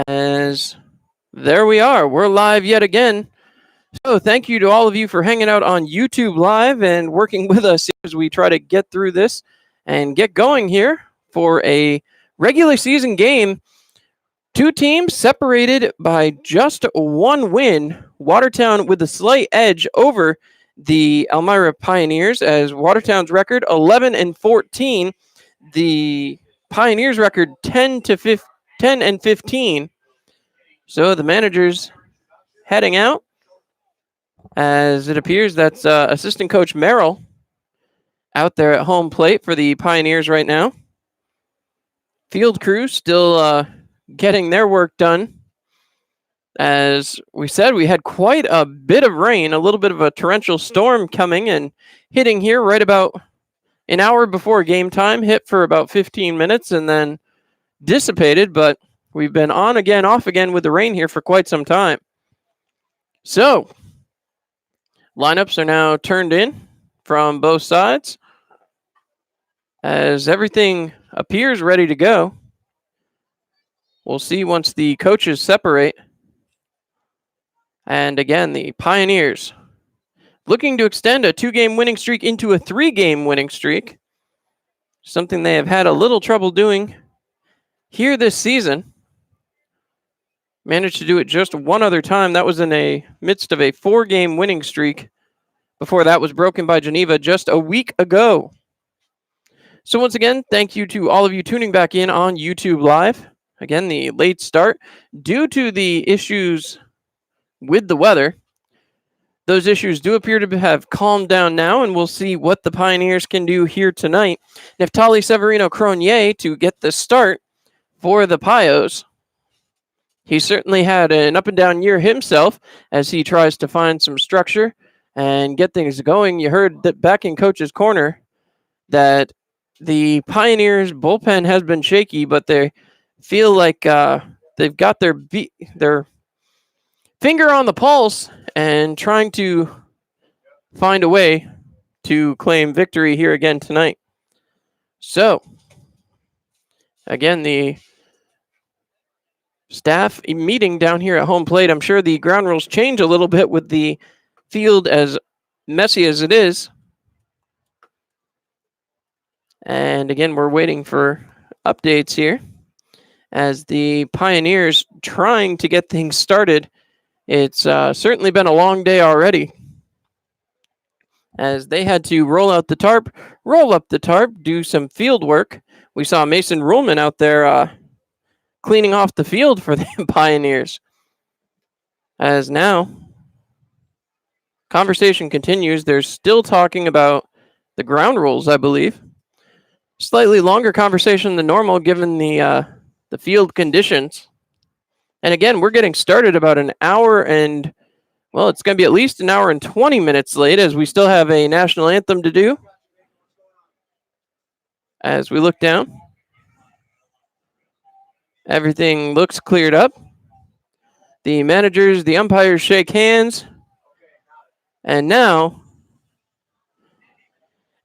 As there we are. We're live yet again. So thank you to all of you for hanging out on YouTube Live and working with us as we try to get through this and get going here for a regular season game. Two teams separated by just one win. Watertown with a slight edge over the Elmira Pioneers, as Watertown's record 11-14. The Pioneers record 10-15. So the manager's heading out, as it appears that's assistant coach Merrill out there at home plate for the Pioneers right now. Field crew still getting their work done. As we said, we had quite a bit of rain, a little bit of a torrential storm coming and hitting here right about an hour before game time, hit for about 15 minutes and then dissipated, but we've been on again, off again with the rain here for quite some time. So, lineups are now turned in from both sides as everything appears ready to go. We'll see once the coaches separate. And again, the Pioneers looking to extend a 2-game winning streak into a 3-game winning streak, something they have had a little trouble doing here this season. Managed to do it just one other time. That was in a midst of a 4-game winning streak. Before that was broken by Geneva just a week ago. So once again, thank you to all of you tuning back in on YouTube Live. Again, the late start due to the issues with the weather. Those issues do appear to have calmed down now, and we'll see what the Pioneers can do here tonight. Neftali Severino Cronier to get the start for the Pios. He certainly had an up-and-down year himself as he tries to find some structure and get things going. You heard that back in Coach's Corner that the Pioneers' bullpen has been shaky, but they feel like they've got their finger on the pulse and trying to find a way to claim victory here again tonight. So, again, the staff meeting down here at home plate. I'm sure the ground rules change a little bit with the field as messy as it is. And again, we're waiting for updates here as the Pioneers trying to get things started. It's certainly been a long day already, as they had to roll up the tarp, do some field work. We saw Mason Ruhlman out there cleaning off the field for the Pioneers. As now, conversation continues. They're still talking about the ground rules, I believe. Slightly longer conversation than normal given the field conditions. And again, we're getting started about an hour and, well, it's going to be at least an hour and 20 minutes late as we still have a national anthem to do. As we look down, everything looks cleared up. The managers, the umpires shake hands. And now,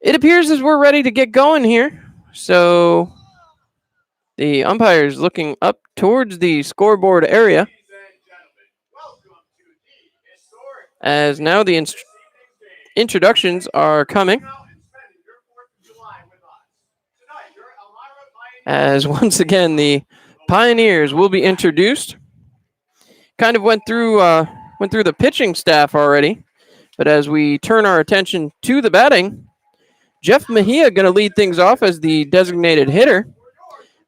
it appears as we're ready to get going here. So, the umpires looking up towards the scoreboard area. As now the introductions are coming. As once again, the Pioneers will be introduced. Kind of went through the pitching staff already. But as we turn our attention to the batting, Jeff Mejia going to lead things off as the designated hitter.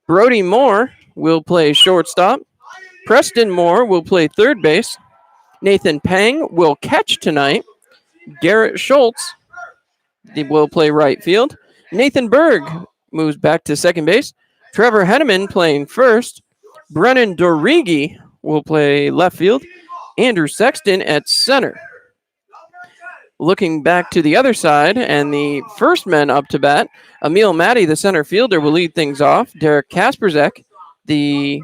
Brody Moore will play shortstop. Preston Moore will play third base. Nathan Pang will catch tonight. Garrett Schultz will play right field. Nathan Berg moves back to second base. Trevor Henneman playing first. Brennan Dorigi will play left field. Andrew Sexton at center. Looking back to the other side, and the first men up to bat, Emil Matty, the center fielder, will lead things off. Derek Kasperzak, the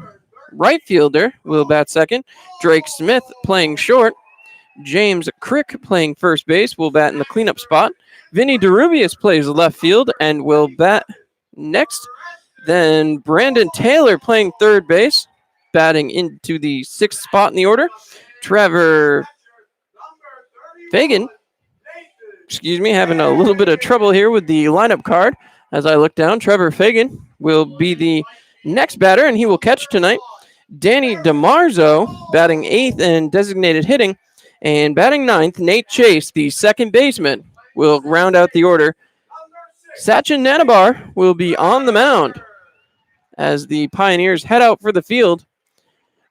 right fielder, will bat second. Drake Smith playing short. James Crick playing first base will bat in the cleanup spot. Vinny DeRubius plays left field and will bat next. Then Brandon Taylor playing third base. batting into the 6th spot in the order. Trevor Fagan, having a little bit of trouble here with the lineup card. As I look down, Trevor Fagan will be the next batter, and he will catch tonight. Danny DeMarzo batting 8th in designated hitting. And batting 9th, Nate Chase, the second baseman, will round out the order. Sachin Nanabar will be on the mound as the Pioneers head out for the field.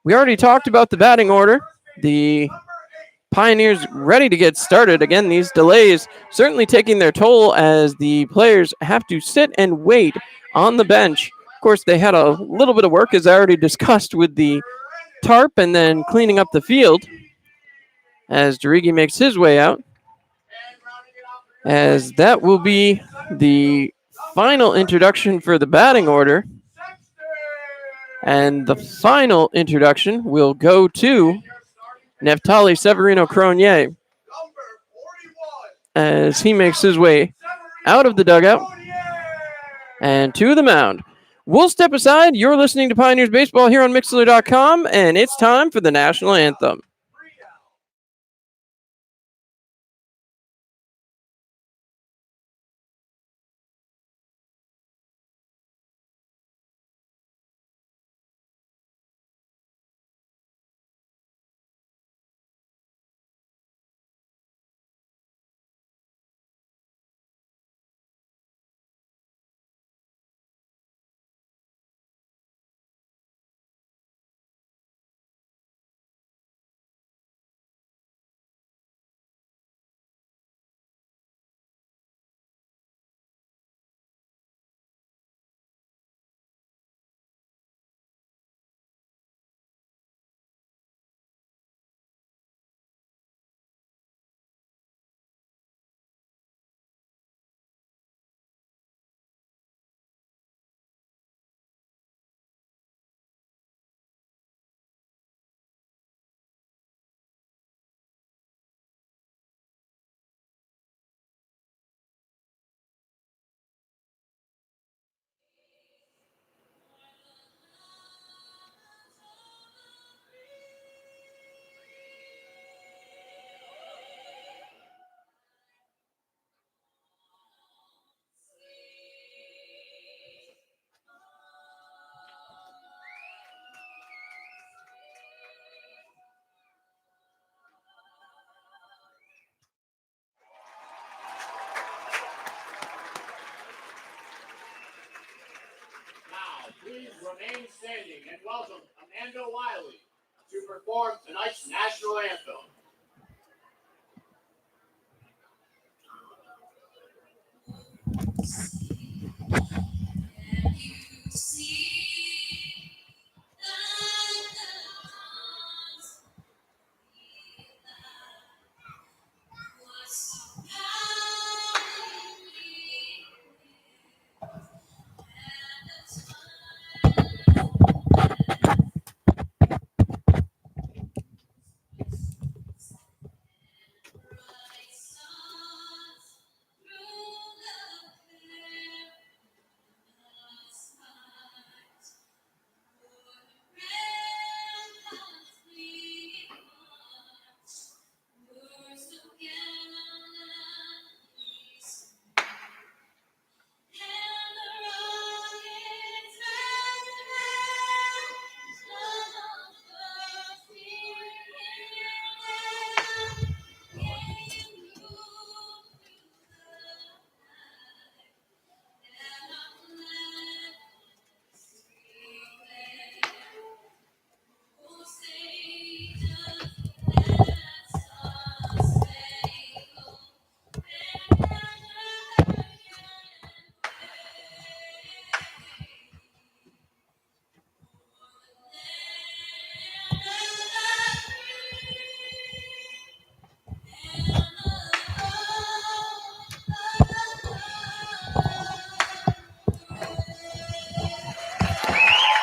We already talked about the batting order. The Pioneers ready to get started. Again, these delays certainly taking their toll as the players have to sit and wait on the bench. Of course, they had a little bit of work, as I already discussed, with the tarp and then cleaning up the field as Jarigi makes his way out. As that will be the final introduction for the batting order. And the final introduction will go to Neftali Severino Cronier as he makes his way out of the dugout and to the mound. We'll step aside. You're listening to Pioneers Baseball here on Mixler.com, and it's time for the national anthem. Please remain standing and welcome Amanda Wiley to perform tonight's national anthem.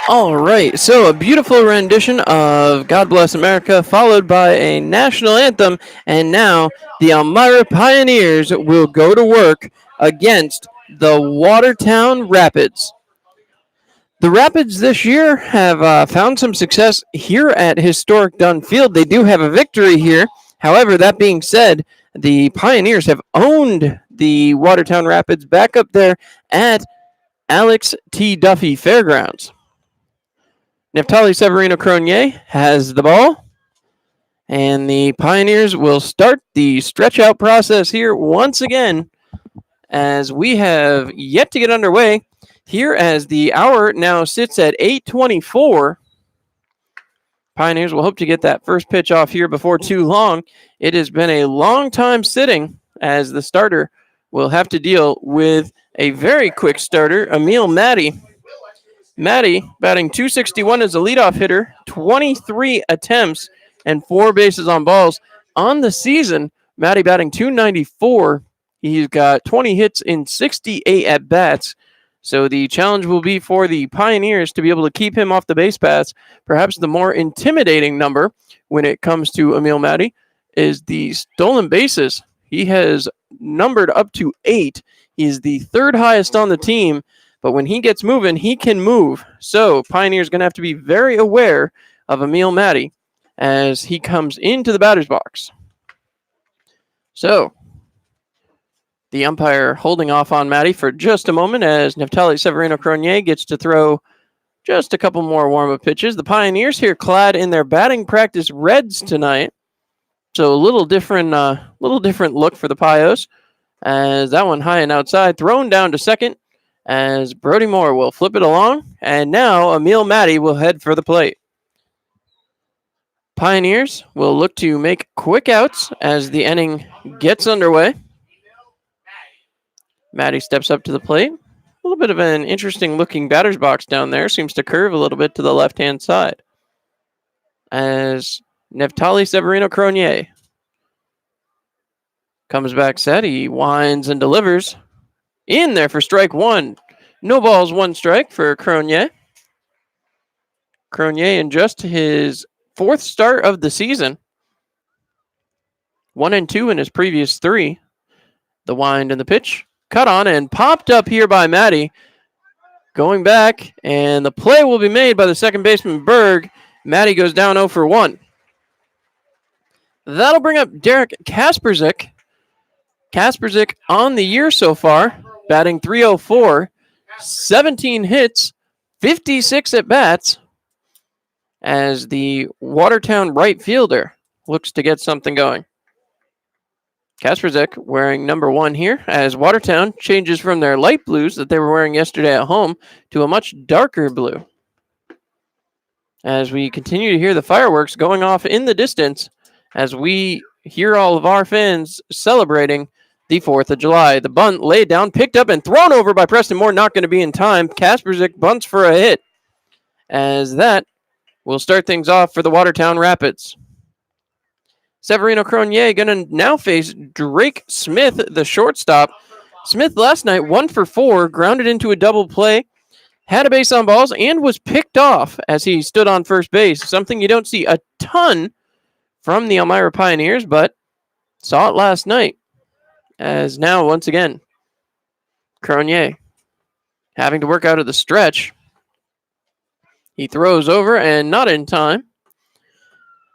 All right, so a beautiful rendition of God Bless America, followed by a national anthem, and now the Elmira Pioneers will go to work against the Watertown Rapids. The Rapids this year have found some success here at historic Dunn Field. They do have a victory here. However, that being said, the Pioneers have owned the Watertown Rapids back up there at Alex T. Duffy Fairgrounds. Neftali Severino Cronier has the ball. And the Pioneers will start the stretch out process here once again, as we have yet to get underway here as the hour now sits at 8:24. Pioneers will hope to get that first pitch off here before too long. It has been a long time sitting, as the starter will have to deal with a very quick starter, Emil Maddie. Maddie batting .261 as a leadoff hitter, 23 attempts and 4 bases on balls on the season. Maddie batting .294. He's got 20 hits in 68 at bats. So the challenge will be for the Pioneers to be able to keep him off the base paths. Perhaps the more intimidating number when it comes to Emil Maddie is the stolen bases. He has numbered up to 8. He is the third highest on the team, but when he gets moving, he can move. So Pioneers going to have to be very aware of Emil Maddie as he comes into the batter's box. So the umpire holding off on Maddie for just a moment as Neftali Severino Cronier gets to throw just a couple more warm-up pitches. The Pioneers here clad in their batting practice reds tonight. So a little different look for the Pios, as that one high and outside, thrown down to second, as Brody Moore will flip it along, and now Emil Maddie will head for the plate. Pioneers will look to make quick outs as the inning gets underway. Maddie steps up to the plate. A little bit of an interesting looking batter's box down there. Seems to curve a little bit to the left-hand side. As Neftali Severino Cronier comes back set. He winds and delivers. In there for strike one. No balls, 1 strike for Cronier. Cronier in just his 4th start of the season. 1 and 2 in his previous 3. The wind and the pitch. Cut on and popped up here by Maddie. Going back, and the play will be made by the second baseman, Berg. Maddie goes down 0 for 1. That'll bring up Derek Kasperzik. Kasperzik on the year so far, batting .304, 17 hits, 56 at-bats, as the Watertown right fielder looks to get something going. Kasperzik wearing number 1 here, as Watertown changes from their light blues that they were wearing yesterday at home to a much darker blue. As we continue to hear the fireworks going off in the distance, as we hear all of our fans celebrating the 4th of July. The bunt laid down, picked up, and thrown over by Preston Moore, not going to be in time. Kasperzik bunts for a hit, as that will start things off for the Watertown Rapids. Severino Cronier going to now face Drake Smith, the shortstop. Smith last night, 1 for 4, grounded into a double play, had a base on balls, and was picked off as he stood on first base. Something you don't see a ton from the Elmira Pioneers, but saw it last night. As now, once again, Cronier having to work out of the stretch. He throws over and not in time.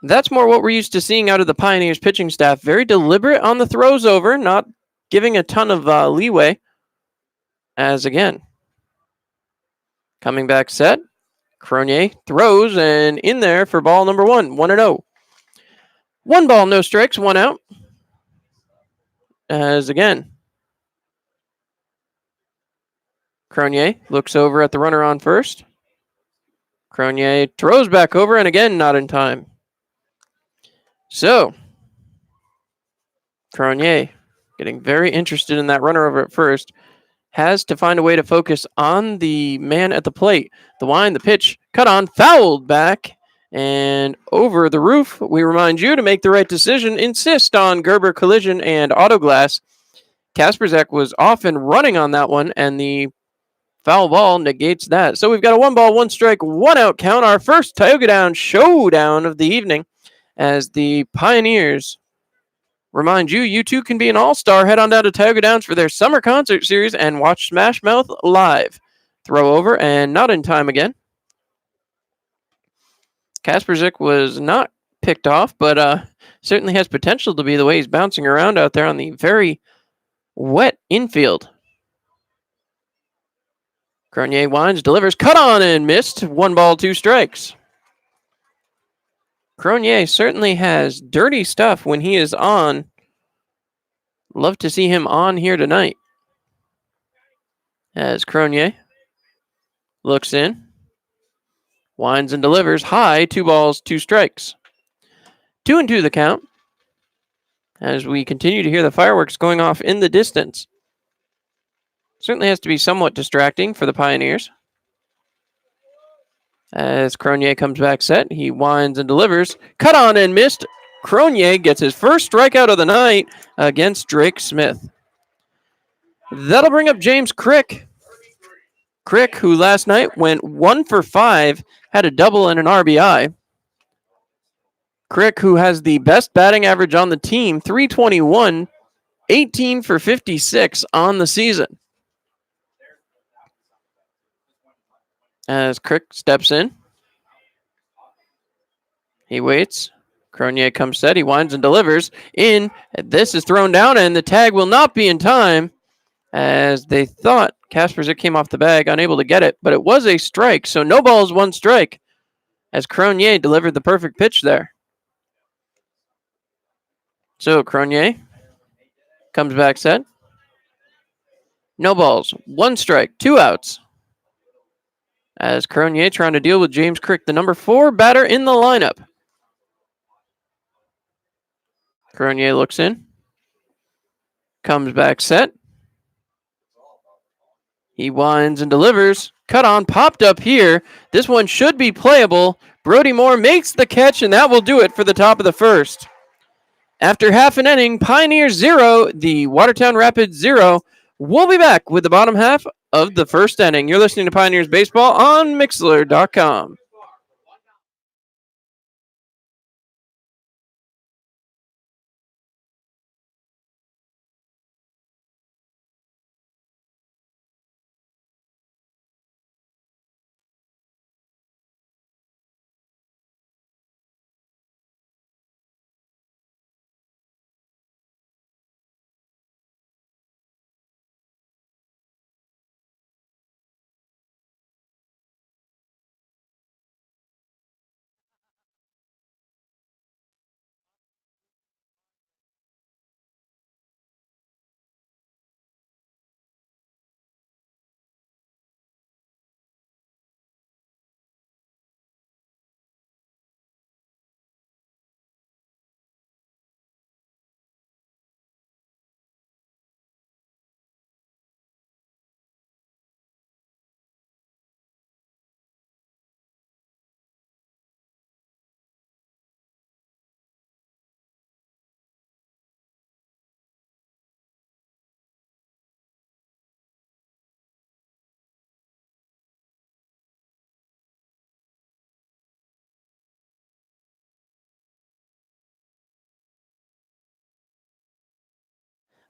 That's more what we're used to seeing out of the Pioneers pitching staff. Very deliberate on the throws over, not giving a ton of leeway. As again, coming back set, Cronier throws and in there for ball number 1, 1-0. 1 ball, no strikes, 1 out. As again, Cronier looks over at the runner on first. Cronier throws back over and again not in time. So, Cronier, getting very interested in that runner over at first, has to find a way to focus on the man at the plate. The wind, the pitch, cut on, fouled back, and over the roof. We remind you to make the right decision. Insist on Gerber Collision and Autoglass. Kasperzik was off and running on that one, and the foul ball negates that. So we've got a 1 ball, 1 strike, 1 out count. Our first Tioga Down showdown of the evening, as the Pioneers remind you, you too can be an all-star. Head on down to Tioga Downs for their summer concert series and watch Smash Mouth live Throw over and not in time again. Kasperzik was not picked off, but certainly has potential to be the way he's bouncing around out there on the very wet infield. Cronier winds, delivers, cut on and missed. 1 ball, 2 strikes. Cronier certainly has dirty stuff when he is on. Love to see him on here tonight. As Cronier looks in, winds and delivers high. 2 balls, 2 strikes. 2-2 the count. As we continue to hear the fireworks going off in the distance. Certainly has to be somewhat distracting for the Pioneers. As Cronier comes back set, he winds and delivers. Cut on and missed. Cronier gets his first strikeout of the night against Drake Smith. That'll bring up James Crick. Crick, who last night went 1 for 5, had a double and an RBI. Crick, who has the best batting average on the team, 321, 18 for 56 on the season. As Crick steps in, he waits. Cronier comes set. He winds and delivers. In. This is thrown down, and the tag will not be in time, as they thought Kasperzik came off the bag, unable to get it, but it was a strike, so no balls, 1 strike, as Cronier delivered the perfect pitch there. So Cronier comes back set. No balls, 1 strike, 2 outs. As Cronier trying to deal with James Crick, the number 4 batter in the lineup. Cronier looks in. Comes back set. He winds and delivers. Cut on, popped up here. This one should be playable. Brody Moore makes the catch, and that will do it for the top of the first. After half an inning, Pioneers 0, the Watertown Rapids 0. We'll be back with the bottom half of the first inning. You're listening to Pioneers Baseball on Mixlr.com.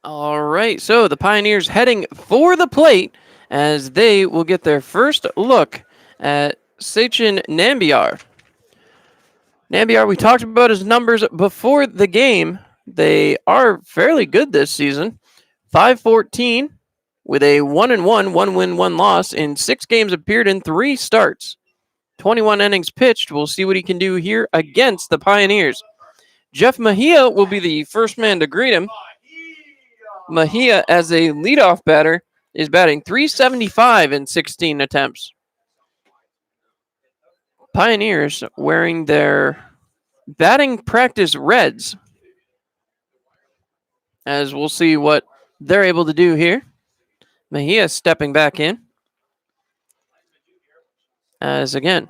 All right, so the Pioneers heading for the plate as they will get their first look at Sachin Nambiar. Nambiar, we talked about his numbers before the game. They are fairly good this season. 514 with a 1-1, 1 win, 1 loss in 6 games appeared in 3 starts. 21 innings pitched. We'll see what he can do here against the Pioneers. Jeff Mejia will be the first man to greet him. Mejia, as a leadoff batter, is batting .375 in 16 attempts. Pioneers wearing their batting practice reds, as we'll see what they're able to do here. Mejia stepping back in. As again,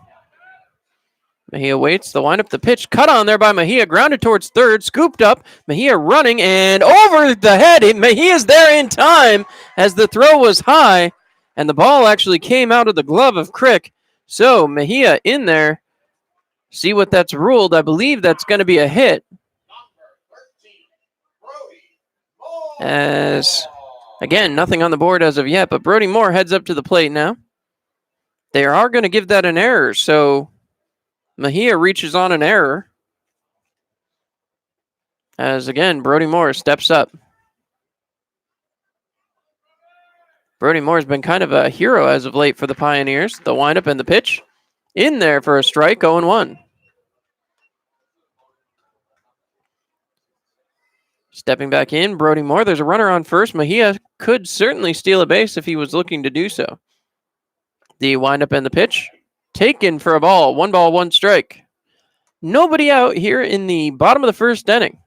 Mejia waits, the windup, the pitch cut on there by Mejia, grounded towards third, scooped up, Mejia running, and over the head. Mejia's there in time as the throw was high, and the ball actually came out of the glove of Crick. So Mejia in there. See what that's ruled. I believe that's going to be a hit. As, again, nothing on the board as of yet, but Brody Moore heads up to the plate now. They are going to give that an error, so Mejia reaches on an error. As again, Brody Moore steps up. Brody Moore has been kind of a hero as of late for the Pioneers. The windup and the pitch. In there for a strike, 0-1. Stepping back in, Brody Moore. There's a runner on first. Mejia could certainly steal a base if he was looking to do so. The windup and the pitch. Taken for a ball. 1 ball, 1 strike. Nobody out here in the bottom of the first inning.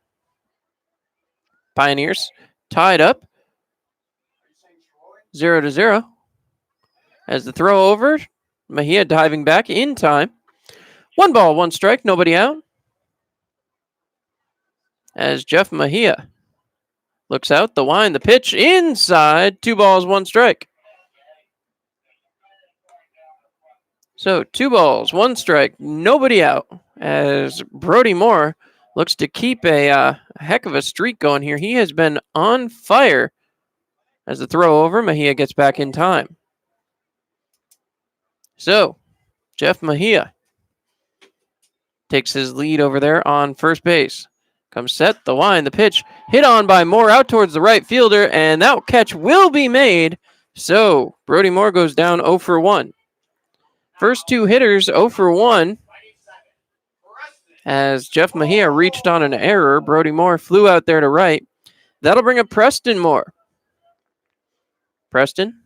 Pioneers tied up 0-0. As the throw over, Mejia diving back in time. 1 ball, 1 strike, nobody out. As Jeff Mejia looks out, the wind, the pitch inside, 2 balls, 1 strike. So 2 balls, 1 strike, nobody out. As Brody Moore looks to keep a heck of a streak going here. He has been on fire. As the throw over, Mejia gets back in time. So Jeff Mejia takes his lead over there on first base. Comes set, the wind, the pitch, hit on by Moore out towards the right fielder, and that catch will be made. So Brody Moore goes down 0 for 1. First 2 hitters 0 for 1. As Jeff Mejia reached on an error, Brody Moore flew out there to right. That'll bring up Preston Moore. Preston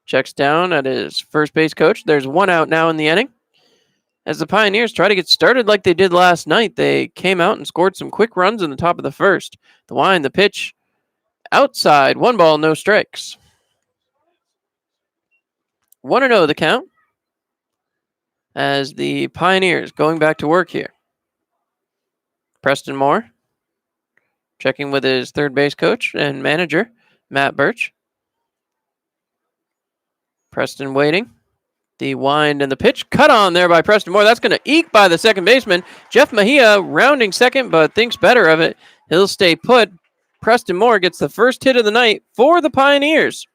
checks down at his first base coach. There's 1 out now in the inning. As the Pioneers try to get started like they did last night, they came out and scored some quick runs in the top of the first. The wind, the pitch, outside, 1 ball, no strikes. 1-0 the count. As the Pioneers going back to work here. Preston Moore checking with his third base coach and manager, Matt Birch. Preston waiting. The wind and the pitch cut on there by Preston Moore. That's going to eke by the second baseman. Jeff Mejia rounding second, but thinks better of it. He'll stay put. Preston Moore gets the first hit of the night for the Pioneers.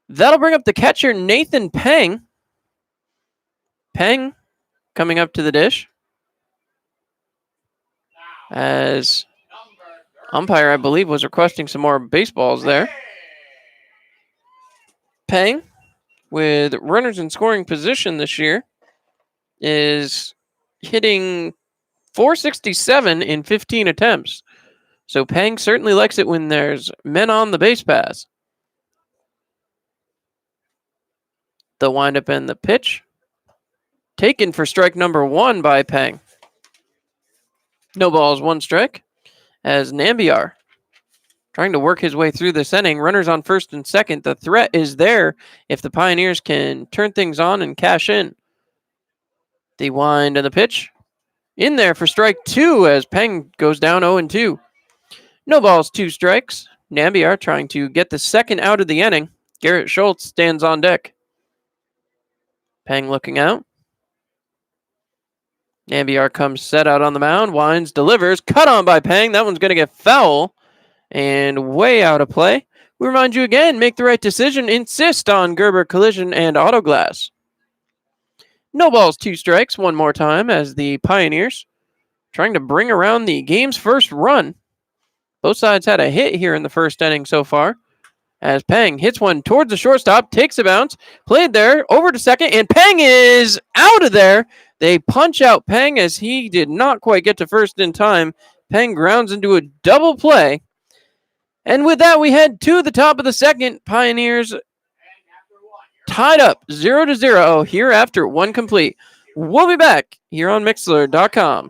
That'll bring up the catcher, Nathan Peng. Peng coming up to the dish. As umpire, I believe, was requesting some more baseballs there. Peng, with runners in scoring position this year, is hitting .467 in 15 attempts. So Peng certainly likes it when there's men on the base paths. The windup and the pitch. Taken for strike number 1 by Peng. No balls, 1 strike. As Nambiar trying to work his way through this inning. Runners on first and second. The threat is there if the Pioneers can turn things on and cash in. The wind and the pitch. In there for strike 2 as Peng goes down 0-2. No balls, 2 strikes. Nambiar trying to get the second out of the inning. Garrett Schultz stands on deck. Peng looking out. Nambiar comes set out on the mound. Winds, delivers. Cut on by Peng. That one's going to get foul and way out of play. We remind you again, make the right decision. Insist on Gerber Collision and Auto Glass. No balls, 2 strikes. One more time as the Pioneers trying to bring around the game's first run. Both sides had a hit here in the first inning so far. As Peng hits one towards the shortstop, takes a bounce, played there, over to second, and Peng is out of there. They punch out Peng as he did not quite get to first in time. Peng grounds into a double play. And with that, we head to the top of the second. Pioneers tied up 0-0 here after 1 complete. We'll be back here on Mixler.com.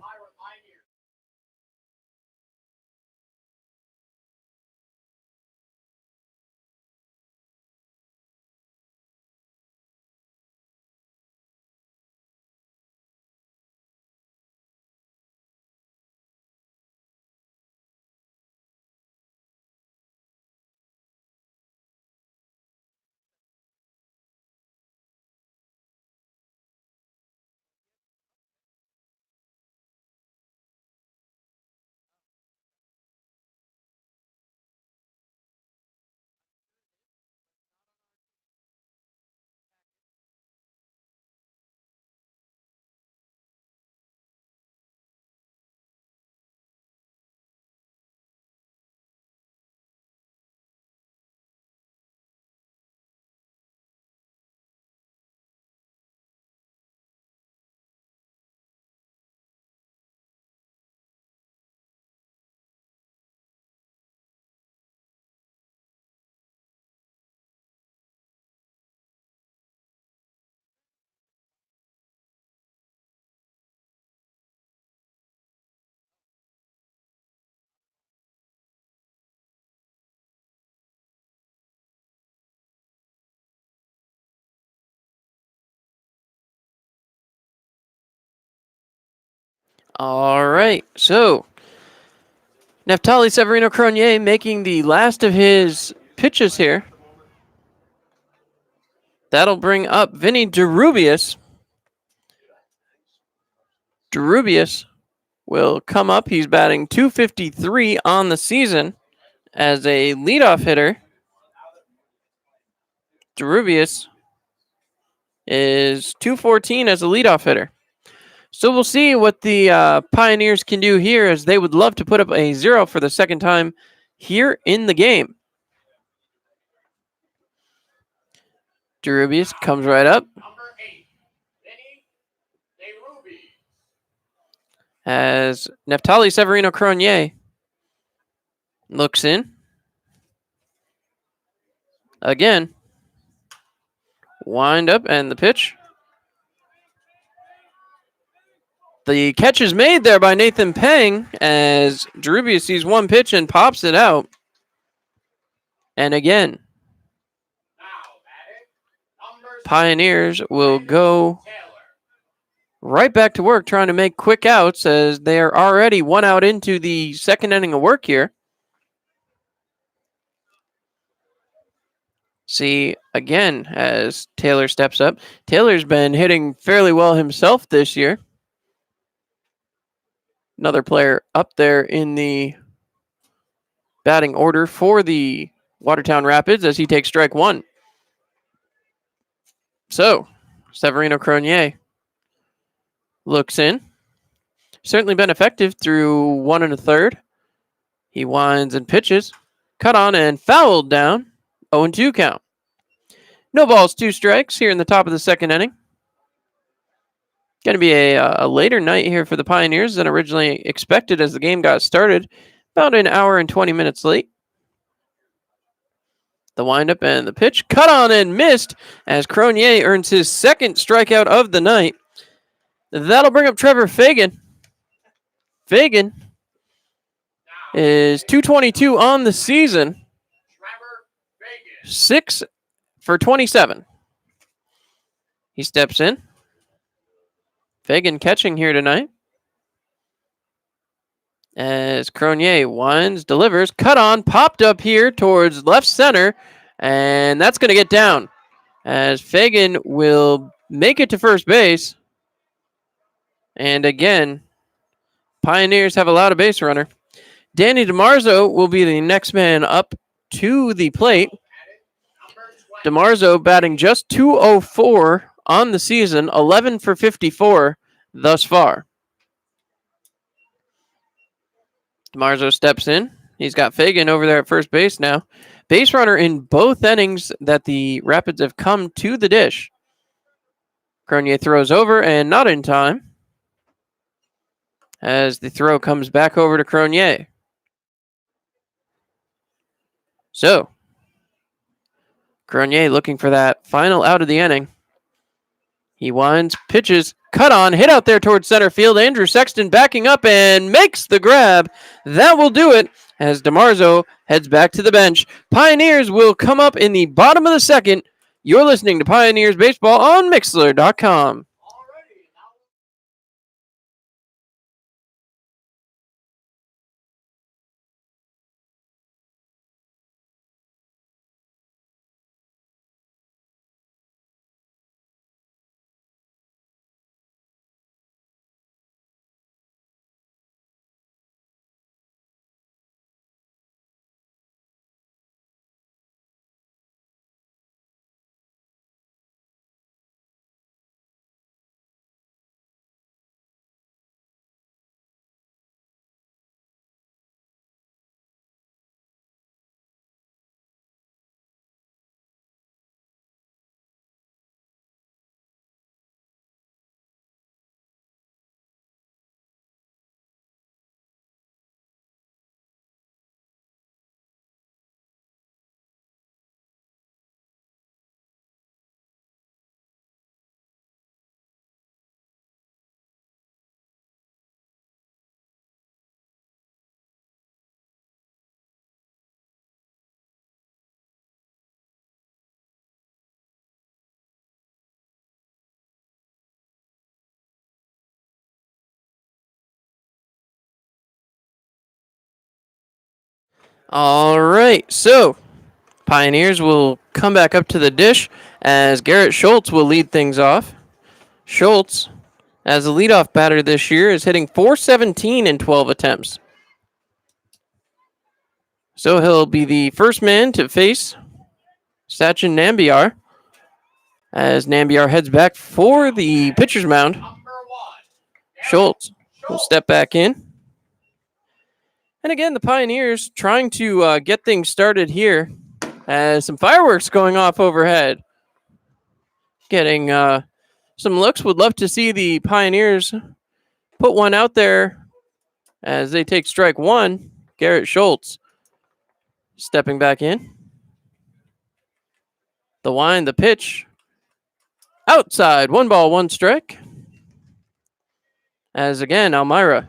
All right, so Neftali Severino Cronier making the last of his pitches here. That'll bring up Vinny DeRubius. DeRubius will come up. He's batting .253 on the season as a leadoff hitter. DeRubius is .214 as a leadoff hitter. So we'll see what the Pioneers can do here, as they would love to put up a 0 for the second time here in the game. DeRubius comes right up. Number 8, Vinny DeRubius. As Neftali Severino Cronier looks in. Again. Wind up and the pitch. The catch is made there by Nathan Peng as DeRubius sees one pitch and pops it out. And again, Pioneers will go right back to work trying to make quick outs, as they are already 1 out into the second inning of work here. See, again, as Taylor steps up. Taylor's been hitting fairly well himself this year. Another player up there in the batting order for the Watertown Rapids as he takes strike 1. So, Severino Cronier looks in. Certainly been effective through 1 1/3. He winds and pitches. Cut on and fouled down. 0-2 count. No balls, 2 strikes here in the top of the second inning. Going to be a later night here for the Pioneers than originally expected as the game got started. About an hour and 20 minutes late. The windup and the pitch. Cut on and missed as Cronier earns his second strikeout of the night. That'll bring up Trevor Fagan. Fagan is .222 on the season. 6 for 27. He steps in. Fagan catching here tonight. As Cronier winds, delivers, cut on, popped up here towards left center, and that's going to get down. As Fagan will make it to first base. And again, Pioneers have allowed a base runner. Danny DeMarzo will be the next man up to the plate. DeMarzo batting just .204 on the season, 11 for 54 thus far. DeMarzo steps in. He's got Fagan over there at first base now. Base runner in both innings that the Rapids have come to the dish. Cronier throws over and not in time, as the throw comes back over to Cronier. So, Cronier looking for that final out of the inning. He winds, pitches, cut on, hit out there towards center field. Andrew Sexton backing up and makes the grab. That will do it as DeMarzo heads back to the bench. Pioneers will come up in the bottom of the second. You're listening to Pioneers Baseball on Mixlr.com. All right, so Pioneers will come back up to the dish as Garrett Schultz will lead things off. Schultz, as a leadoff batter this year, is hitting .417 in 12 attempts. So he'll be the first man to face Sachin Nambiar as Nambiar heads back for the pitcher's mound. Schultz will step back in. And again, the Pioneers trying to get things started here as some fireworks going off overhead. Getting some looks. Would love to see the Pioneers put one out there as they take strike one. Garrett Schultz stepping back in. The wind, the pitch. Outside, 1 ball, 1 strike. As again, Elmira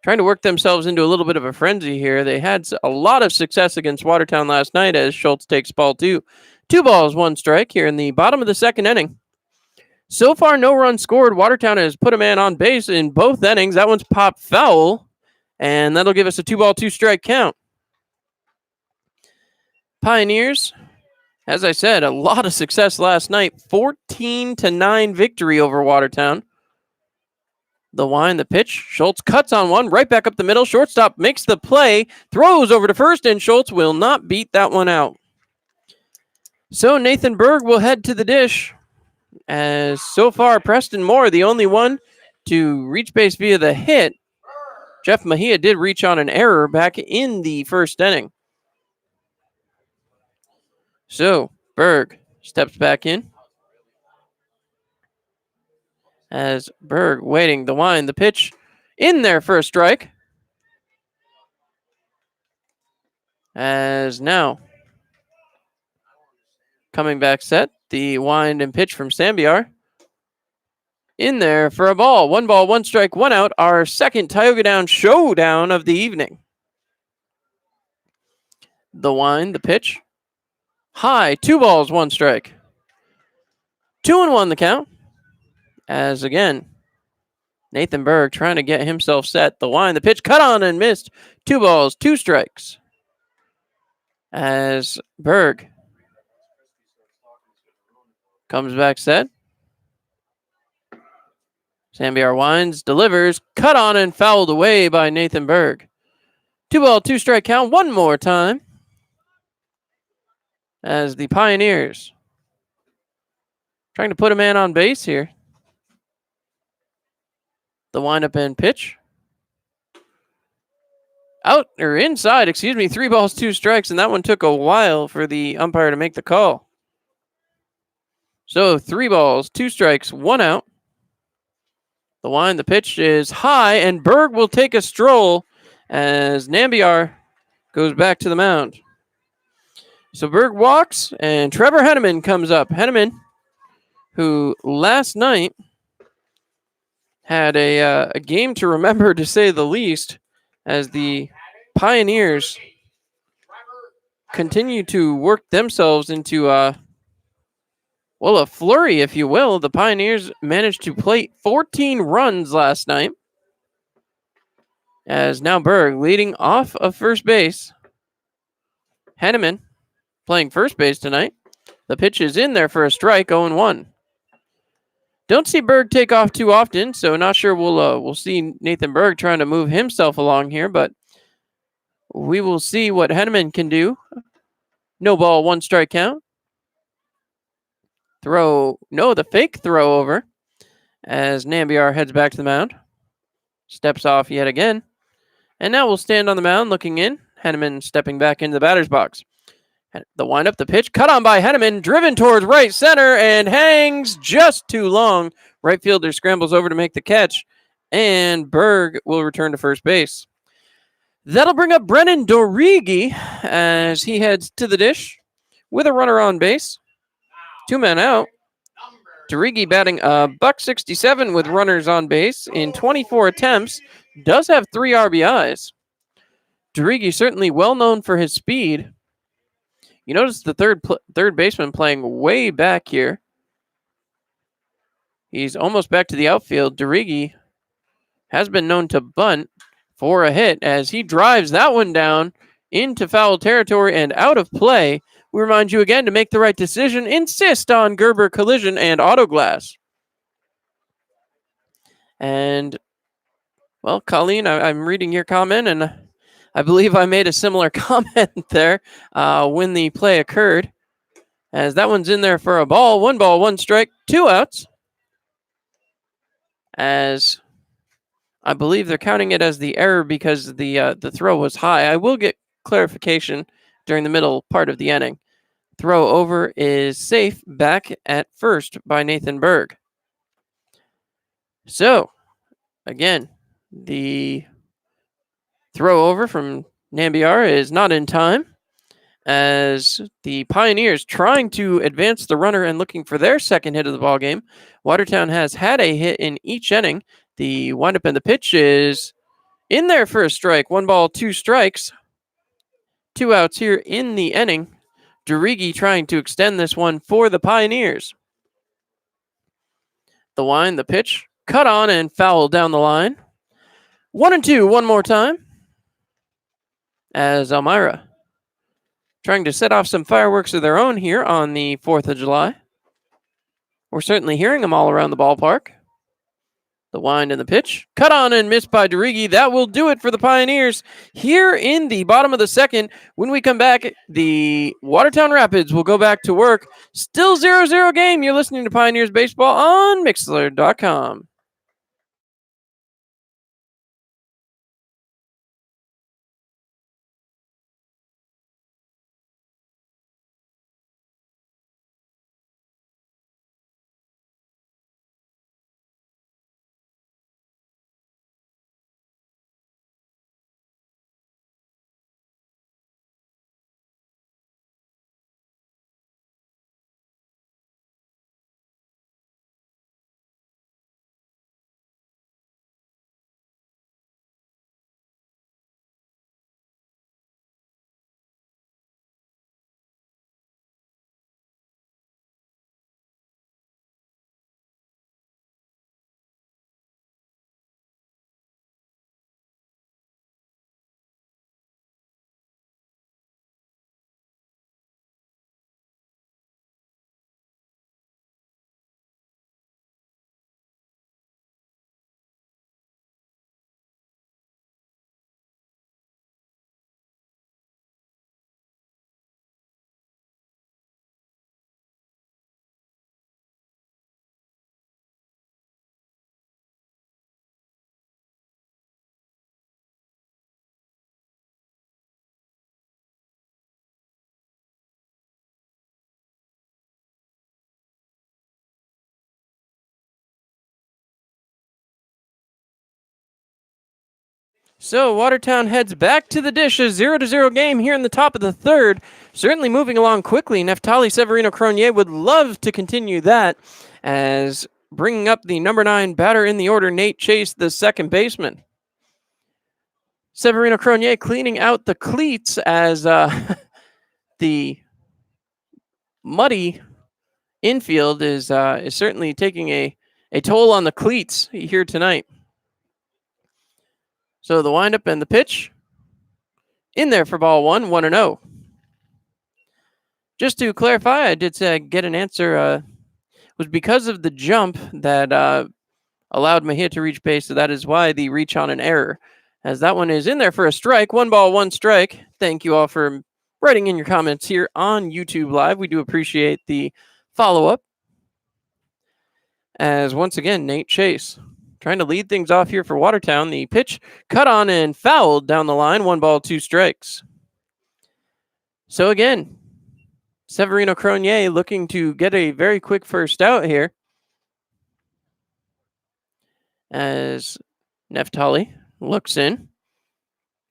trying to work themselves into a little bit of a frenzy here. They had a lot of success against Watertown last night as Schultz takes ball 2. 2 balls, 1 strike here in the bottom of the second inning. So far, no runs scored. Watertown has put a man on base in both innings. That one's popped foul, and that'll give us a 2 ball, 2 strike count. Pioneers, as I said, a lot of success last night. 14-9 victory over Watertown. The wind, the pitch. Schultz cuts on one, right back up the middle. Shortstop makes the play, throws over to first, and Schultz will not beat that one out. So Nathan Berg will head to the dish. As so far, Preston Moore, the only one to reach base via the hit. Jeff Mejia did reach on an error back in the first inning. So Berg steps back in. As Berg waiting, the wind, the pitch in there for a strike. As now coming back set, the wind and pitch from Sambiar. In there for a ball. 1 ball, 1 strike, 1 out. Our second Tioga Down showdown of the evening. The wind, the pitch. High, 2 balls, 1 strike. 2-1 the count. As again, Nathan Berg trying to get himself set. The wind, the pitch, cut on and missed. 2 balls, 2 strikes. As Berg comes back set. Sambiar winds, delivers, cut on and fouled away by Nathan Berg. 2 ball, 2 strike count one more time. As the Pioneers trying to put a man on base here. The windup and pitch. Out or inside, 3 balls, 2 strikes, and that one took a while for the umpire to make the call. So 3 balls, 2 strikes, 1 out. The wind, the pitch is high, and Berg will take a stroll as Nambiar goes back to the mound. So Berg walks, and Trevor Henneman comes up. Henneman, who last night had a game to remember, to say the least, as the Pioneers continue to work themselves into a flurry, if you will. The Pioneers managed to plate 14 runs last night. As now Berg leading off of first base. Henneman playing first base tonight. The pitch is in there for a strike, 0-1. Don't see Berg take off too often, so not sure we'll see Nathan Berg trying to move himself along here, but we will see what Henneman can do. No ball, 1 strike count. The fake throw over as Nambiar heads back to the mound. Steps off yet again. And now we'll stand on the mound looking in. Henneman stepping back into the batter's box. The windup, the pitch, cut on by Henneman, driven towards right center, and hangs just too long. Right fielder scrambles over to make the catch, and Berg will return to first base. That'll bring up Brennan Dorigi as he heads to the dish with a runner on base. 2 men out. Dorigi batting $167 with runners on base in 24 attempts. Does have 3 RBIs. Dorigi certainly well known for his speed. You notice the third baseman playing way back here. He's almost back to the outfield. Dorigi has been known to bunt for a hit as he drives that one down into foul territory and out of play. We remind you again to make the right decision. Insist on Gerber Collision and Auto Glass. And, well, Colleen, I'm reading your comment, and I believe I made a similar comment there when the play occurred. As that one's in there for a ball, 1 strike, 2 outs. As I believe they're counting it as the error because the throw was high. I will get clarification during the middle part of the inning. Throw over is safe back at first by Nathan Berg. So, again, the throw over from Nambiar is not in time, as the Pioneers trying to advance the runner and looking for their second hit of the ball game. Watertown has had a hit in each inning. The windup and the pitch is in there for a strike. 1 ball, 2 strikes. 2 outs here in the inning. Derigi trying to extend this one for the Pioneers. The wind, the pitch, cut on and foul down the line. 1-2 one more time. As Elmira trying to set off some fireworks of their own here on the 4th of July. We're certainly hearing them all around the ballpark. The wind and the pitch. Cut on and missed by Derigi. That will do it for the Pioneers here in the bottom of the second. When we come back, the Watertown Rapids will go back to work. Still 0-0 game. You're listening to Pioneers Baseball on Mixlr.com. So Watertown heads back to the dish, a 0-0 game here in the top of the third. Certainly moving along quickly. Neftali Severino Cronier would love to continue that, as bringing up the number 9 batter in the order, Nate Chase, the second baseman. Severino Cronier cleaning out the cleats as the muddy infield is certainly taking a toll on the cleats here tonight. So the windup and the pitch in there for ball 1, 1-0. Just to clarify, I did say get an answer. Was because of the jump that allowed Mejia to reach base, so that is why the reach on an error. As that one is in there for a strike. 1 ball, 1 strike. Thank you all for writing in your comments here on YouTube Live. We do appreciate the follow-up. As once again, Nate Chase trying to lead things off here for Watertown. The pitch cut on and fouled down the line. 1 ball, 2 strikes. So again, Severino Cronier looking to get a very quick first out here. As Neftali looks in,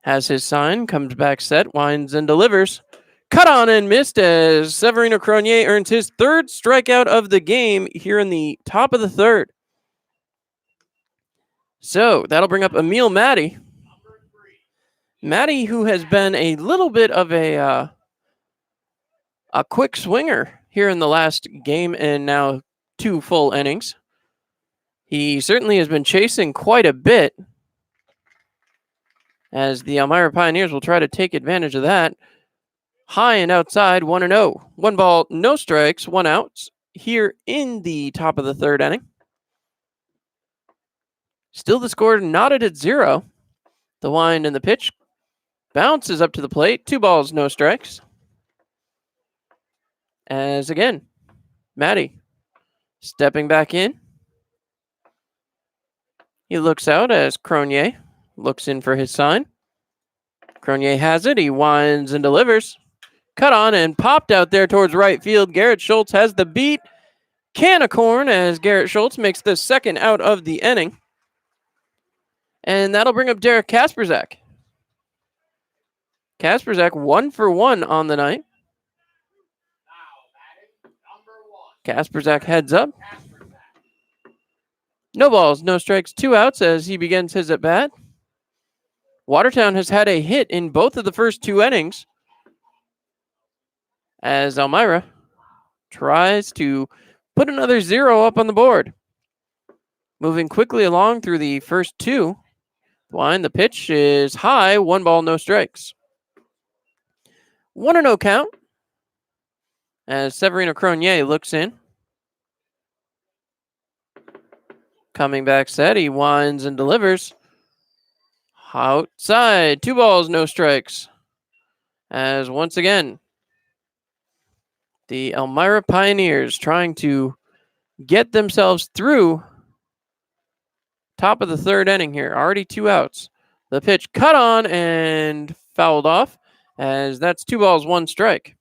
has his sign, comes back set, winds and delivers. Cut on and missed as Severino Cronier earns his 3rd strikeout of the game here in the top of the 3rd. So that'll bring up Emil Matty. Matty, who has been a little bit of a quick swinger here in the last game and now 2 full innings. He certainly has been chasing quite a bit. as the Elmira Pioneers will try to take advantage of that. High and outside, 1-0. 1 ball, no strikes, 1 out here in the top of the third inning. Still the score knotted at 0. The wind and the pitch bounces up to the plate. 2 balls, no strikes. As again, Matty stepping back in. He looks out as Cronier looks in for his sign. Cronier has it. He winds and delivers. Cut on and popped out there towards right field. Garrett Schultz has the beat. Can of corn as Garrett Schultz makes the second out of the inning. And that'll bring up Derek Kasperzak. Kasperzak 1 for 1 on the night. Kasperzak heads up. No balls, no strikes, 2 outs as he begins his at-bat. Watertown has had a hit in both of the first 2 innings as Elmira tries to put another 0 up on the board. Moving quickly along through the first 2. The pitch is high, 1 ball, no strikes. 1-0 count as Severino Cronier looks in. Coming back set, he winds and delivers. Outside, 2 balls, no strikes. As once again, the Elmira Pioneers trying to get themselves through top of the third inning here. Already 2 outs. The pitch cut on and fouled off as that's 2 balls, 1 strike.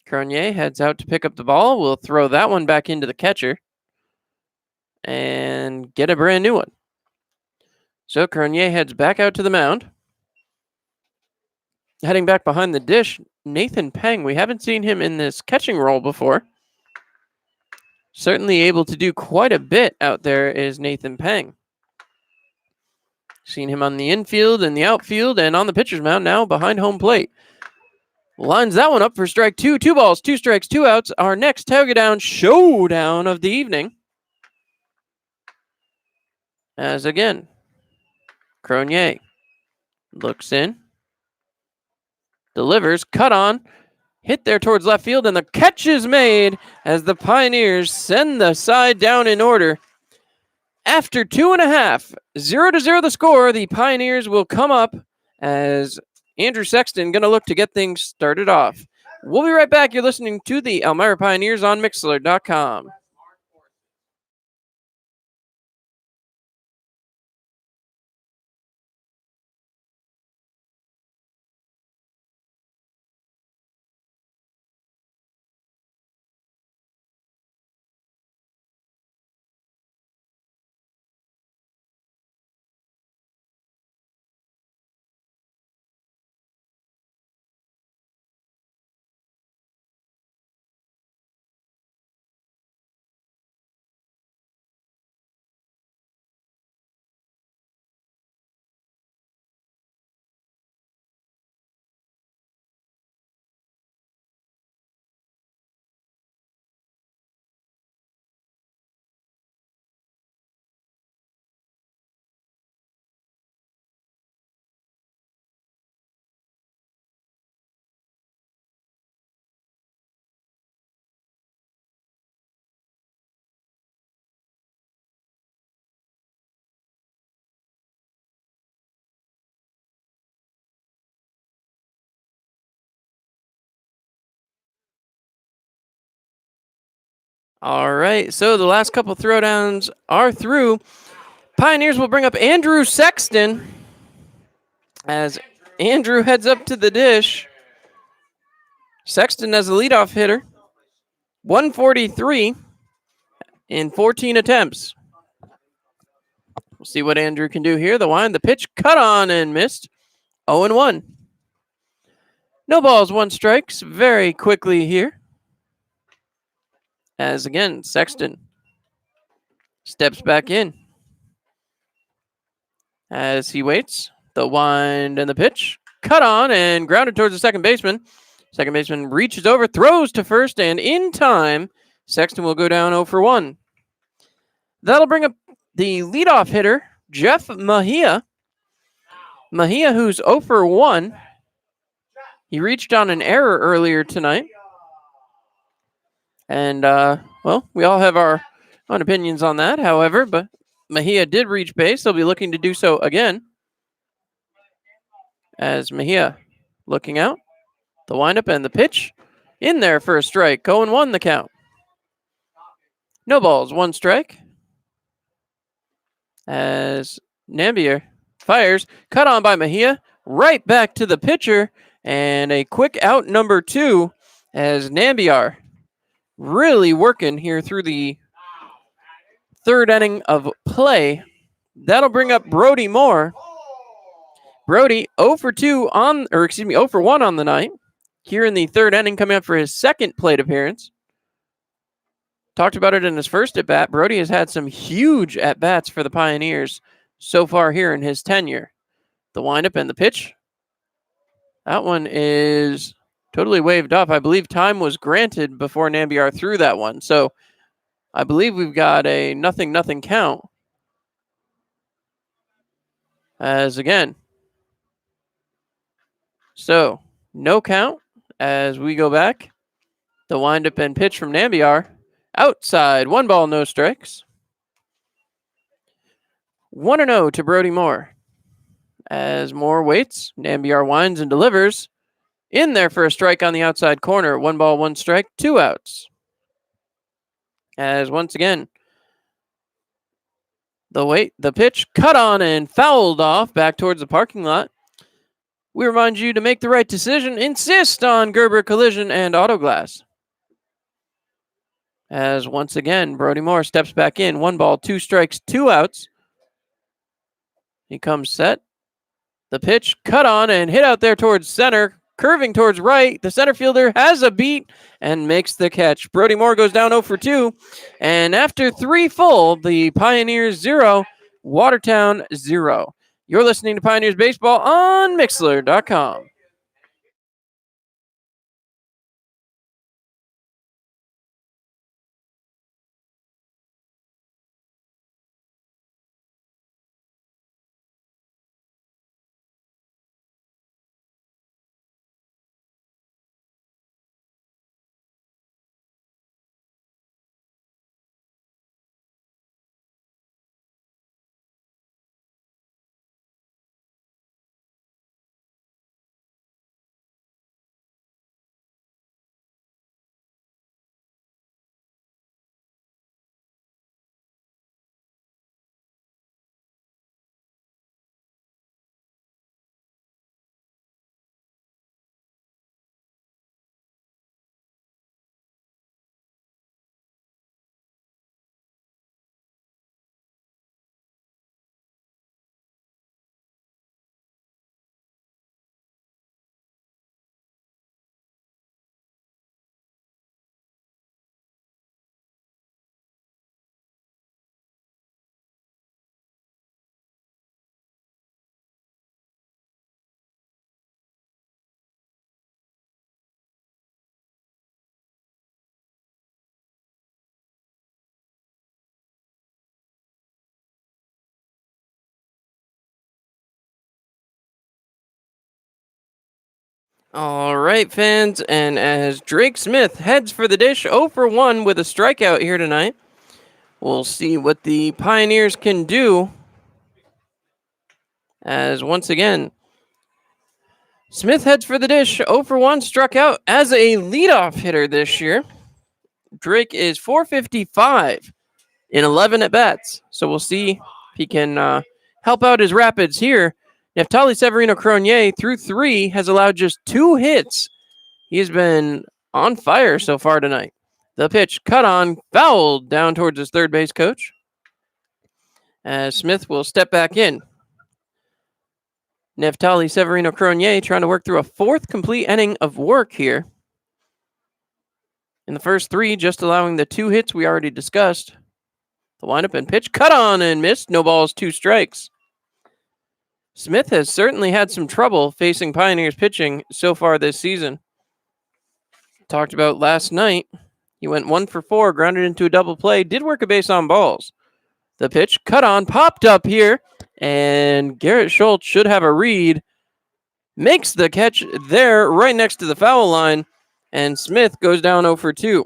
Cronier heads out to pick up the ball. We'll throw that one back into the catcher and get a brand new one. So Cronier heads back out to the mound. Heading back behind the dish, Nathan Peng. We haven't seen him in this catching role before. Certainly able to do quite a bit out there is Nathan Peng. Seen him on the infield and the outfield and on the pitcher's mound now behind home plate. Lines that one up for strike 2. 2 balls, 2 strikes, 2 outs. Our next Tag-A-Down showdown of the evening. As again, Cronier looks in, delivers, cut on, hit there towards left field, and the catch is made as the Pioneers send the side down in order. After 2.5, 0-0 the score, the Pioneers will come up as Andrew Sexton going to look to get things started off. We'll be right back. You're listening to the Elmira Pioneers on Mixlr.com. All right, so the last couple throwdowns are through. Pioneers will bring up Andrew Sexton as Andrew heads up to the dish. Sexton as a leadoff hitter, 143 in 14 attempts. We'll see what Andrew can do here. The wind, the pitch, cut on and missed. 0-1. No balls, 1 strikes. Very quickly here. As again, Sexton steps back in. As he waits, the wind and the pitch, cut on and grounded towards the second baseman. Second baseman reaches over, throws to first, and in time, Sexton will go down 0 for 1. That'll bring up the leadoff hitter, Jeff Mejia. Mejia, who's 0 for 1. He reached on an error earlier tonight. And, well, we all have our own opinions on that, however, but Mejia did reach base. They'll be looking to do so again. As Mejia looking out. The windup and the pitch in there for a strike. 0-1 the count. No balls, 1 strike. As Nambiar fires, cut on by Mejia, right back to the pitcher, and a quick out number 2 as Nambiar really working here through the 3rd inning of play. That'll bring up Brody Moore. Brody 0 for 2 on, or excuse me, 0 for 1 on the night. Here in the 3rd inning, coming up for his 2nd plate appearance. Talked about it in his first at-bat. Brody has had some huge at-bats for the Pioneers so far here in his tenure. The windup and the pitch. That one is totally waved up. I believe time was granted before Nambiar threw that one. So I believe we've got a 0-0 count. As again. So no count as we go back. The windup and pitch from Nambiar. Outside, 1 ball, no strikes. 1-0 to Brody Moore. As Moore waits, Nambiar winds and delivers. In there for a strike on the outside corner. 1 ball, 1 strike, 2 outs. As once again, the pitch cut on and fouled off back towards the parking lot. We remind you to make the right decision. Insist on Gerber Collision and Auto Glass. As once again, Brody Moore steps back in. 1 ball, 2 strikes, 2 outs. He comes set. The pitch cut on and hit out there towards center. Curving towards right. The center fielder has a beat and makes the catch. Brody Moore goes down 0 for 2. And after 3 full, the Pioneers 0, Watertown 0. You're listening to Pioneers Baseball on Mixlr.com. All right, fans, and as Drake Smith heads for the dish 0 for 1 with a strikeout here tonight, we'll see what the Pioneers can do. As once again, Smith heads for the dish 0 for 1, struck out as a leadoff hitter this year. Drake is .455 in 11 at-bats, so we'll see if he can help out his Rapids here. Neftali Severino-Cronier, through 3, has allowed just 2 hits. He has been on fire so far tonight. The pitch cut on, fouled down towards his third base coach. As Smith will step back in. Neftali Severino-Cronier trying to work through a 4th complete inning of work here. In the first 3, just allowing the 2 hits we already discussed. The windup and pitch cut on and missed. No balls, 2 strikes. Smith has certainly had some trouble facing Pioneers pitching so far this season. Talked about last night. He went 1 for 4, grounded into a double play, did work a base on balls. The pitch cut on, popped up here, And Garrett Schultz should have a read. Makes the catch there right next to the foul line. And Smith goes down 0 for 2.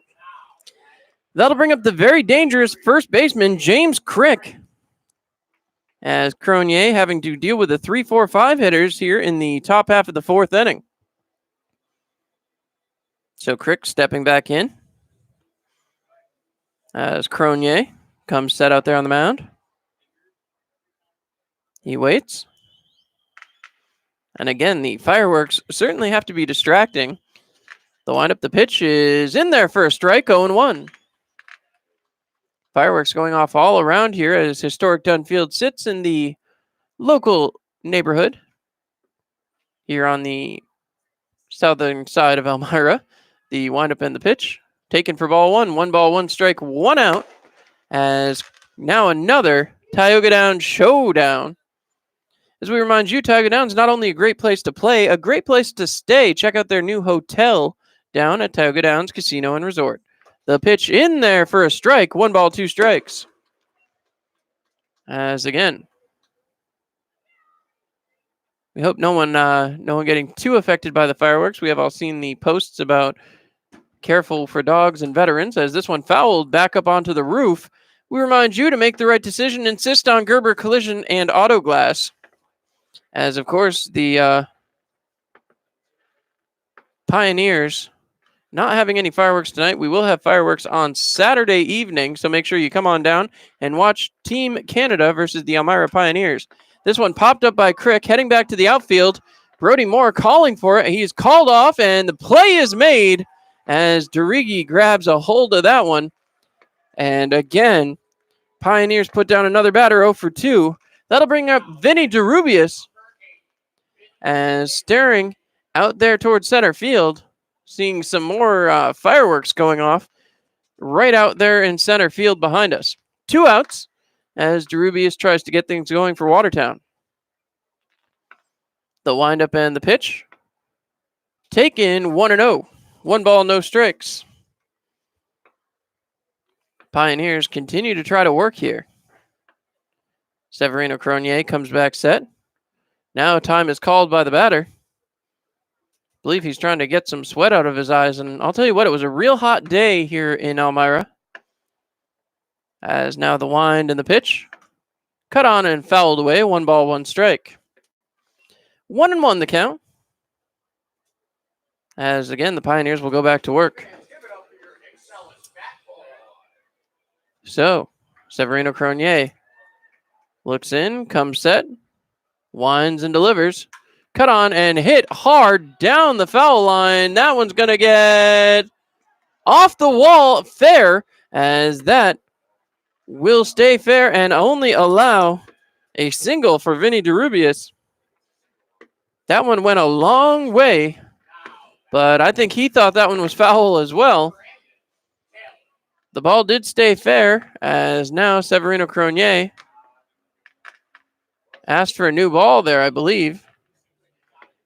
That'll bring up the very dangerous first baseman, James Crick. As Cronier having to deal with the 3-4-5 hitters here in the top half of the fourth inning. So Crick stepping back in. As Cronier comes set out there on the mound. He waits. And again, the fireworks certainly have to be distracting. The windup, the pitch is in there for a strike, 0-1. Fireworks going off all around here as historic Dunfield sits in the local neighborhood here on the southern side of Elmira. The windup and the pitch taken for ball one. 1 ball, 1 strike, 1 out. As now another Tioga Downs showdown. As we remind you, Tioga Downs is not only a great place to play, a great place to stay. Check out their new hotel down at Tioga Downs Casino and Resort. The pitch in there for a strike. 1 ball, 2 strikes. As again, we hope no one getting too affected by the fireworks. We have all seen the posts about careful for dogs and veterans. As this one fouled back up onto the roof, we remind you to make the right decision. Insist on Gerber Collision and Auto Glass. As of course the Pioneers not having any fireworks tonight. We will have fireworks on Saturday evening, so make sure you come on down and watch Team Canada versus the Elmira Pioneers. This one popped up by Crick, heading back to the outfield. Brody Moore calling for it. He's called off, and the play is made as Derigi grabs a hold of that one. And again, Pioneers put down another batter, 0 for 2. That'll bring up Vinny DeRubius as staring out there towards center field, seeing some more fireworks going off right out there in center field behind us. 2 outs as DeRubius tries to get things going for Watertown. The windup and the pitch. Taken 1-0. 1 ball, no strikes. Pioneers continue to try to work here. Severino Cronier comes back set. Now time is called by the batter. I believe he's trying to get some sweat out of his eyes. And I'll tell you what, it was a real hot day here in Elmira. As now the wind and the pitch. Cut on and fouled away. 1 ball, 1 strike. 1-1 the count. As again, the Pioneers will go back to work. So, Severino Cronier looks in, comes set, winds and delivers. Cut on and hit hard down the foul line. That one's going to get off the wall fair, as that will stay fair and only allow a single for Vinny DeRubius. That one went a long way, but I think he thought that one was foul as well. The ball did stay fair, as now Severino Cronier asked for a new ball there, I believe.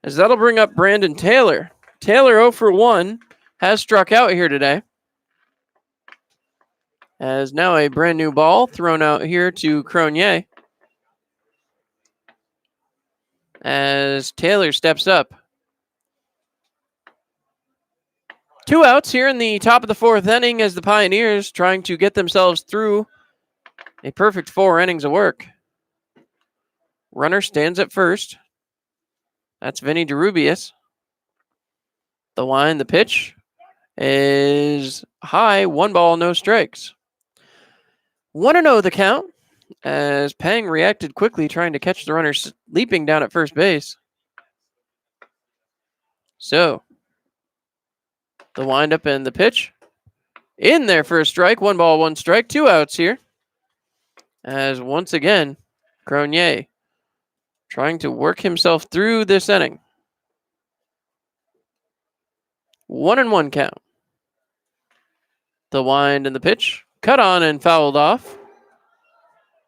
As that'll bring up Brandon Taylor. Taylor 0 for 1 has struck out here today. As now a brand new ball thrown out here to Cronier. As Taylor steps up. 2 outs here in the top of the 4th inning as the Pioneers trying to get themselves through a perfect 4 innings of work. Runner stands at first. That's Vinny DeRubius. The line, the pitch is high. 1 ball, no strikes. 1-0 the count as Pang reacted quickly, trying to catch the runner leaping down at first base. So, the windup and the pitch in there for a strike. 1 ball, 1 strike. 2 outs here. As once again, Cronier trying to work himself through this inning. 1-1 count. The wind and the pitch. Cut on and fouled off.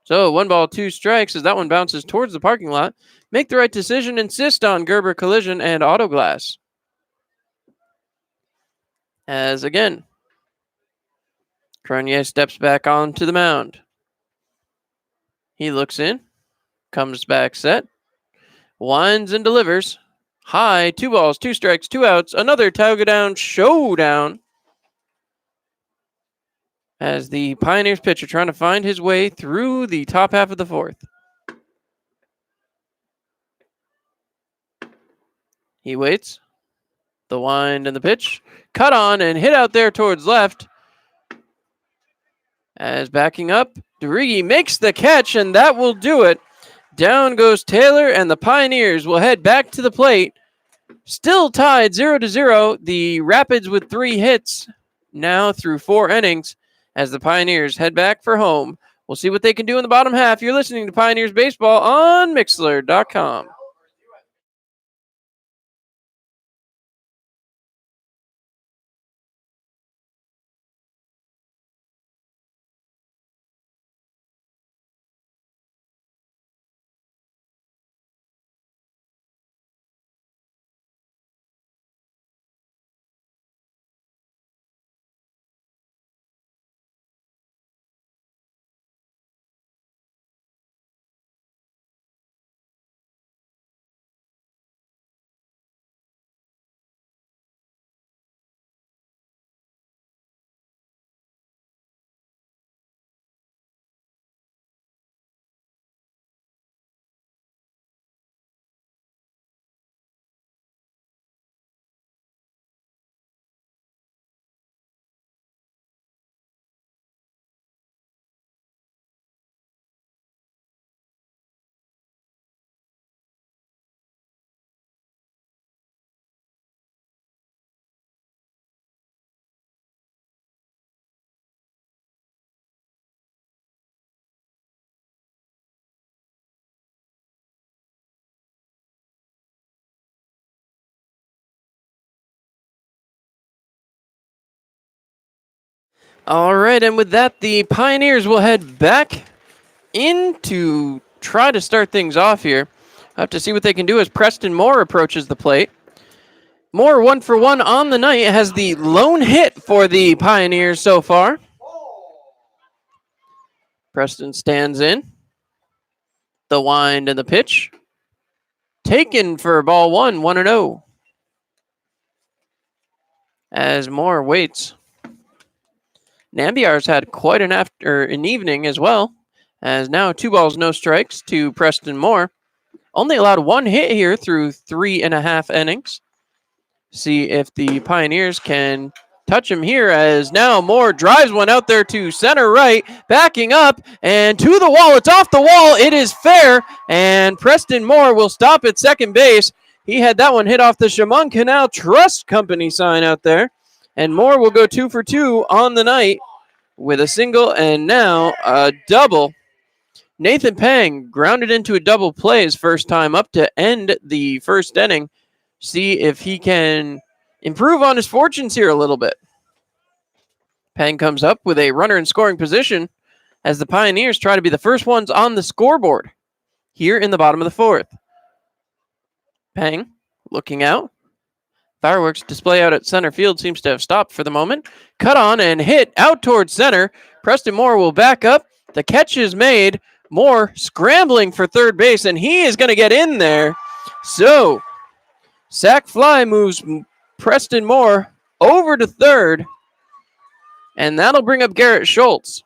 So 1 ball, 2 strikes as that one bounces towards the parking lot. Make the right decision. Insist on Gerber Collision and Auto Glass. As again, Cronier steps back onto the mound. He looks in. comes back set. Winds and delivers. High, 2 balls, 2 strikes, 2 outs. Another Tauga down showdown. As the Pioneers pitcher trying to find his way through the top half of the fourth. He waits. The wind and the pitch. Cut on and hit out there towards left. As backing up, DeRiggi makes the catch, and that will do it. Down goes Taylor, and the Pioneers will head back to the plate. Still tied 0-0. The Rapids with 3 hits now through 4 innings as the Pioneers head back for home. We'll see what they can do in the bottom half. You're listening to Pioneers Baseball on Mixlr.com. All right, and with that, the Pioneers will head back in to try to start things off here. I have to see what they can do as Preston Moore approaches the plate. Moore, 1 for 1 on the night, has the lone hit for the Pioneers so far. Preston stands in. The wind and the pitch. Taken for ball 1, 1-0. As Moore waits. Nambiar's had quite an evening as well, as now 2 balls, no strikes to Preston Moore. Only allowed 1 hit here through 3.5 innings. See if the Pioneers can touch him here, as now Moore drives one out there to center right, backing up and to the wall. It's off the wall. It is fair, and Preston Moore will stop at second base. He had that one hit off the Chemung Canal Trust Company sign out there. And Moore will go 2 for 2 on the night with a single and now a double. Nathan Pang grounded into a double play his first time up to end the first inning. See if he can improve on his fortunes here a little bit. Pang comes up with a runner in scoring position as the Pioneers try to be the first ones on the scoreboard here in the bottom of the fourth. Pang looking out. Fireworks display out at center field seems to have stopped for the moment. Cut on and hit out towards center. Preston Moore will back up. The catch is made. Moore scrambling for third base, and he is going to get in there. So, sac fly moves Preston Moore over to third, and that'll bring up Garrett Schultz.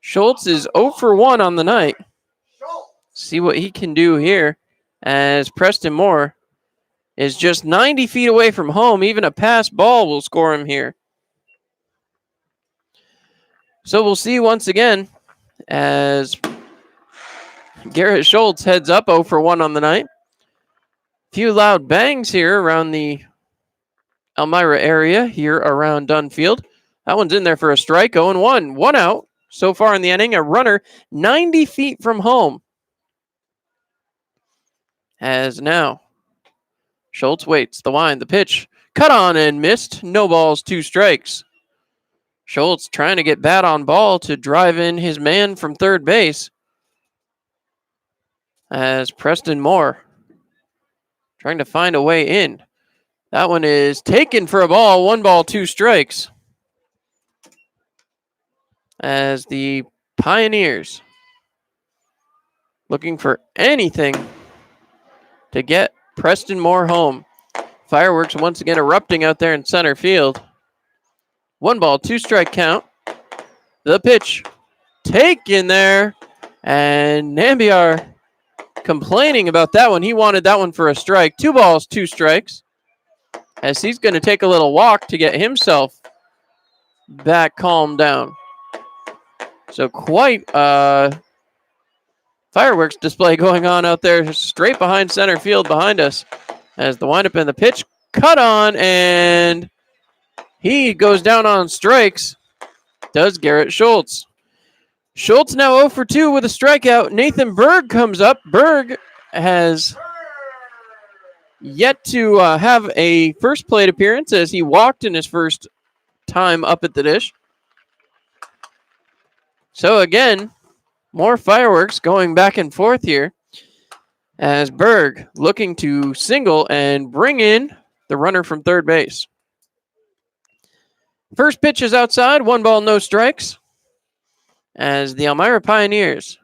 Schultz is 0 for 1 on the night. See what he can do here, as Preston Moore is just 90 feet away from home. Even a pass ball will score him here. So we'll see once again as Garrett Schultz heads up 0 for 1 on the night. Few loud bangs here around the Elmira area here around Dunfield. That one's in there for a strike. 0-1. 1 out so far in the inning. A runner 90 feet from home. As now Schultz waits. The wind, the pitch. Cut on and missed. No balls, 2 strikes. Schultz trying to get bat on ball to drive in his man from third base. As Preston Moore trying to find a way in. That one is taken for a ball. 1 ball, 2 strikes. As the Pioneers looking for anything to get Preston Moore home. Fireworks once again erupting out there in center field. 1 ball, 2 strike count. The pitch taken there. And Nambiar complaining about that one. He wanted that one for a strike. 2 balls, 2 strikes. As he's going to take a little walk to get himself back calmed down. So quite a fireworks display going on out there straight behind center field behind us. As the windup and the pitch cut on, and he goes down on strikes. Does Garrett Schultz. Schultz now 0 for 2 with a strikeout. Nathan Berg comes up. Berg has yet to have a first plate appearance as he walked in his first time up at the dish. So again, more fireworks going back and forth here as Berg looking to single and bring in the runner from third base. First pitch is outside, 1 ball, no strikes. As the Elmira Pioneers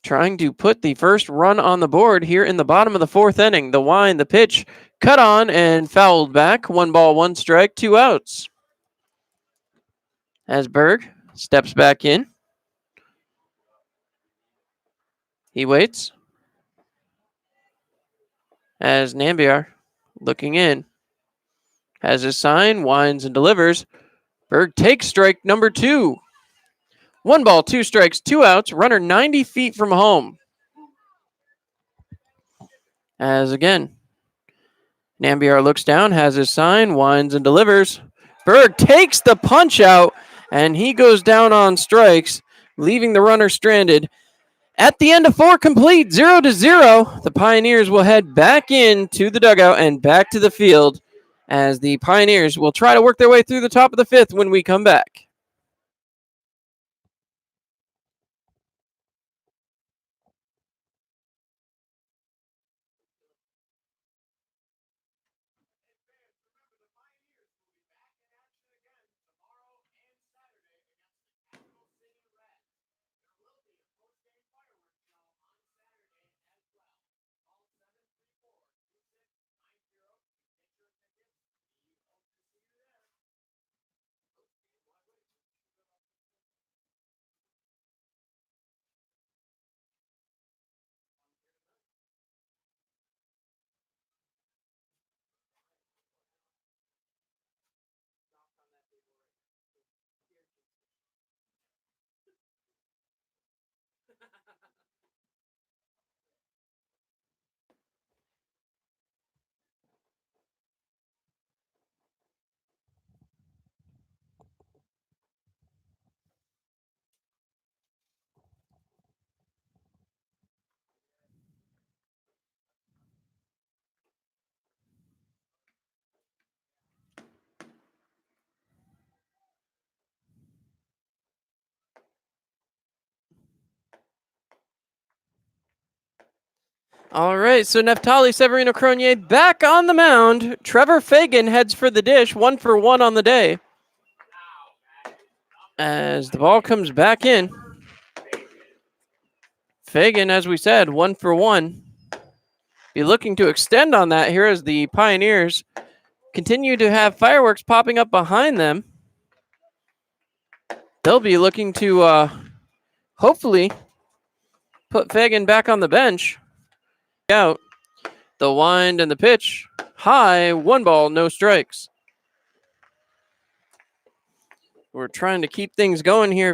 trying to put the first run on the board here in the bottom of the 4th inning. The wind, the pitch, cut on and fouled back. 1 ball, 1 strike, 2 outs. As Berg steps back in. He waits. As Nambiar looking in. Has his sign, winds and delivers. Berg takes strike number 2. 1 ball, 2 strikes, 2 outs. Runner 90 feet from home. As again, Nambiar looks down, has his sign, winds and delivers. Berg takes the punch out, and he goes down on strikes, leaving the runner stranded. At the end of 4 complete, 0-0, the Pioneers will head back into the dugout and back to the field as the Pioneers will try to work their way through the top of the 5th when we come back. All right, so Neftali Severino Cronier back on the mound. Trevor Fagan heads for the dish, 1 for 1 on the day. As the ball comes back in. Fagan, as we said, 1 for 1. Be looking to extend on that here as the Pioneers continue to have fireworks popping up behind them. They'll be looking to hopefully put Fagan back on the bench. Out. The wind and the pitch. High, 1 ball, no strikes. We're trying to keep things going here